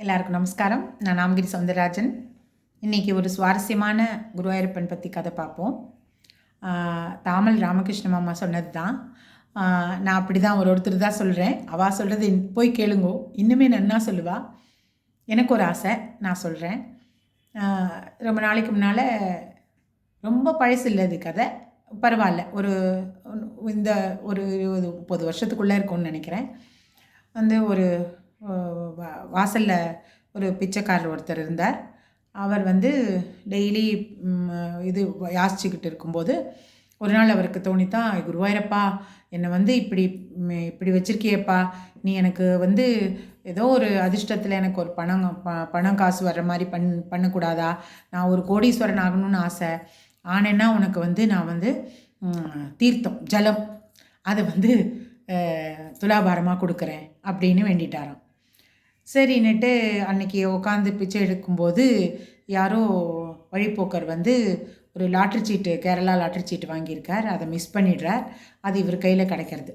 எல்லாருக்கும் நமஸ்காரம். நான் நாமகிரி சௌந்தரராஜன். இன்றைக்கி ஒரு சுவாரஸ்யமான குருவாயூரப்பன் பற்றி கதை பார்ப்போம். தாமல் ராமகிருஷ்ண மாமா சொன்னது தான். நான் அப்படி தான் ஒருத்தர் தான் சொல்கிறேன். அவள் சொல்கிறது போய் கேளுங்கோ, இன்னுமே நன்னா சொல்லுவா. எனக்கு ஒரு ஆசை, நான் சொல்கிறேன். ரொம்ப நாளைக்கு முன்னால், ரொம்ப பழசு இல்லை இது கதை, பரவாயில்ல, இந்த ஒரு 20-30 வருஷத்துக்குள்ளே இருக்கும்னு நினைக்கிறேன். ஒரு வாசலில் ஒரு பிச்சைக்காரர் ஒருத்தர் இருந்தார். அவர் டெய்லி இது யாசிச்சுக்கிட்டு இருக்கும்போது ஒரு நாள் அவருக்கு தோணித்தான், குருவாயூரப்பா, என்னை இப்படி இப்படி வச்சுருக்கியப்பா, நீ எனக்கு ஏதோ ஒரு அதிர்ஷ்டத்தில் எனக்கு ஒரு பணம் காசு வர்ற மாதிரி பண்ணக்கூடாதா? நான் ஒரு கோடீஸ்வரன் ஆகணும்னு ஆசை. ஆனேன்னா உனக்கு நான் தீர்த்தம் ஜலம் அதை துலாபாரமாக கொடுக்குறேன் அப்படின்னு வேண்டிட்டாராம். சரின்னுட்டு அன்றைக்கி உட்காந்து பிச்சை எடுக்கும்போது யாரோ வழிப்போக்கர் ஒரு லாட்ரி சீட்டு, கேரளா லாட்ரி சீட்டு வாங்கியிருக்கார். அதை மிஸ் பண்ணிடுறார். அது இவர் கையில் கிடைக்கிறது.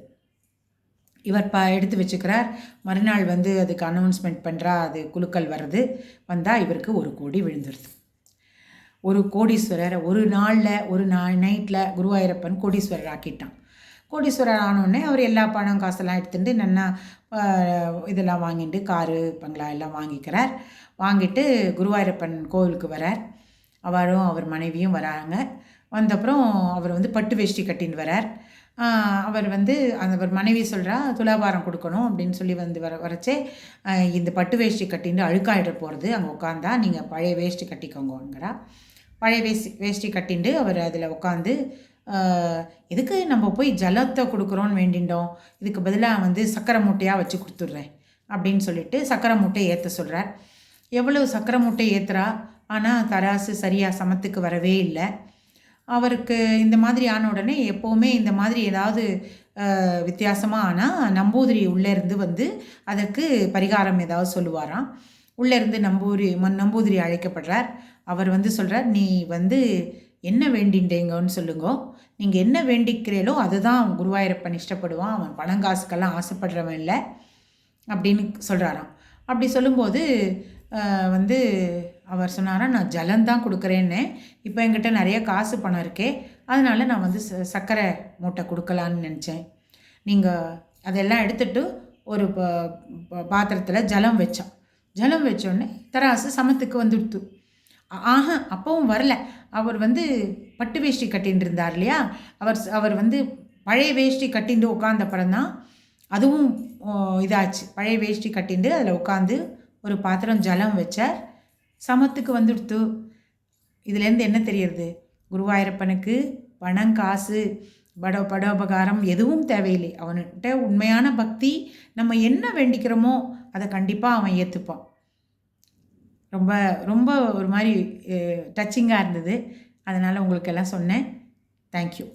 இவர் எடுத்து வச்சுக்கிறார். மறுநாள் அதுக்கு அனௌன்ஸ்மெண்ட் பண்ணுறா, அது குலுக்கல் வர்றது. வந்தால் இவருக்கு 1 கோடி விழுந்துருது. ஒரு கோடீஸ்வரர் ஒரு நாளில், ஒரு நைட்டில் குருவாயூரப்பன் கோடீஸ்வரர் ஆக்கிட்டான். கோடீஸ்வரர் ஆனோடனே அவர் எல்லா பணம் காசெல்லாம் எடுத்துகிட்டு நன்னா இதெல்லாம் வாங்கிட்டு காரு பங்களா எல்லாம் வாங்கிக்கிறார். வாங்கிட்டு குருவாயூரப்பன் கோவிலுக்கு வரார். அவரும் அவர் மனைவியும் வராங்க. வந்தப்புறம் அவர் பட்டு வேஷ்டி கட்டின்னு வரார். அவர் அவர் மனைவி சொல்கிறா, துலாபாரம் கொடுக்கணும் அப்படின்னு சொல்லி வரச்சே, இந்த பட்டு வேஷ்டி கட்டின்னு அழுக்காயிட போகிறது, அங்கே உட்காந்தா நீங்கள் பழைய வேஷ்டி கட்டிக்கோங்கிறா. பழைய வேஷ்டி கட்டிண்டு அவர் அதில் உட்காந்து, எதுக்கு நம்ம போய் ஜலத்தை கொடுக்குறோன்னு வேண்டிண்டோம், இதுக்கு பதிலாக சக்கரை மூட்டையாக வச்சு கொடுத்துட்றேன் அப்படின்னு சொல்லிட்டு சக்கரை மூட்டை ஏற்ற சொல்கிறார். எவ்வளவு சக்கரை மூட்டை ஏற்றுறா, ஆனால் தராசு சரியாக சமத்துக்கு வரவே இல்லை. அவருக்கு இந்த மாதிரி ஆன உடனே எப்போவுமே இந்த மாதிரி ஏதாவது வித்தியாசமாக ஆனால் நம்பூதிரி உள்ளேருந்து அதற்கு பரிகாரம் ஏதாவது சொல்லுவாராம். உள்ளேருந்து நம்பூதிரி அழைக்கப்படுறார். அவர் சொல்கிறார், நீ என்ன வேண்டின்றீங்கன்னு சொல்லுங்கோ, நீங்கள் என்ன வேண்டிக்கிறீங்களோ அதுதான் குருவாயூரப்பன் இஷ்டப்படுவான், அவன் பணங்காசுக்கெல்லாம் ஆசைப்படுறவன் இல்லை அப்படின்னு சொல்கிறாராம். அப்படி சொல்லும்போது அவர் சொன்னாராம், நான் ஜலந்தான் கொடுக்குறேன்னு, இப்போ என்கிட்ட நிறைய காசு பணம் இருக்கே, அதனால் நான் சர்க்கரை மூட்டை கொடுக்கலான்னு நினச்சேன். நீங்கள் அதெல்லாம் எடுத்துகிட்டு ஒரு பாத்திரத்தில் ஜலம் வச்சோம். ஜலம் வச்சோடனே தராசு சமத்துக்கு வந்துடுத்து. அப்பவும் வரல. அவர் பட்டு வேஷ்டி கட்டின்னு இருந்தார் இல்லையா, அவர் பழைய வேஷ்டி கட்டிண்டு உட்காந்தப்புறம் தான் அதுவும் இதாச்சு. பழைய வேஷ்டி கட்டிண்டு அதில் உட்காந்து ஒரு பாத்திரம் ஜலம் வச்சார், சமத்துக்கு வந்துடுத்து. இதுலேருந்து என்ன தெரியுது, குருவாயூரப்பனுக்கு பணம் காசு படோபகாரம் எதுவும் தேவையில்லை. அவன்கிட்ட உண்மையான பக்தி, நம்ம என்ன வேண்டிக்கிறோமோ அதை கண்டிப்பாக அவன் ஏற்றுப்பான். ரொம்ப ரொம்ப ஒரு மாதிரி டச்சிங்காக இருந்தது. அதனால் உங்களுக்கு எல்லாம் சொன்னேன். தேங்க்யூ.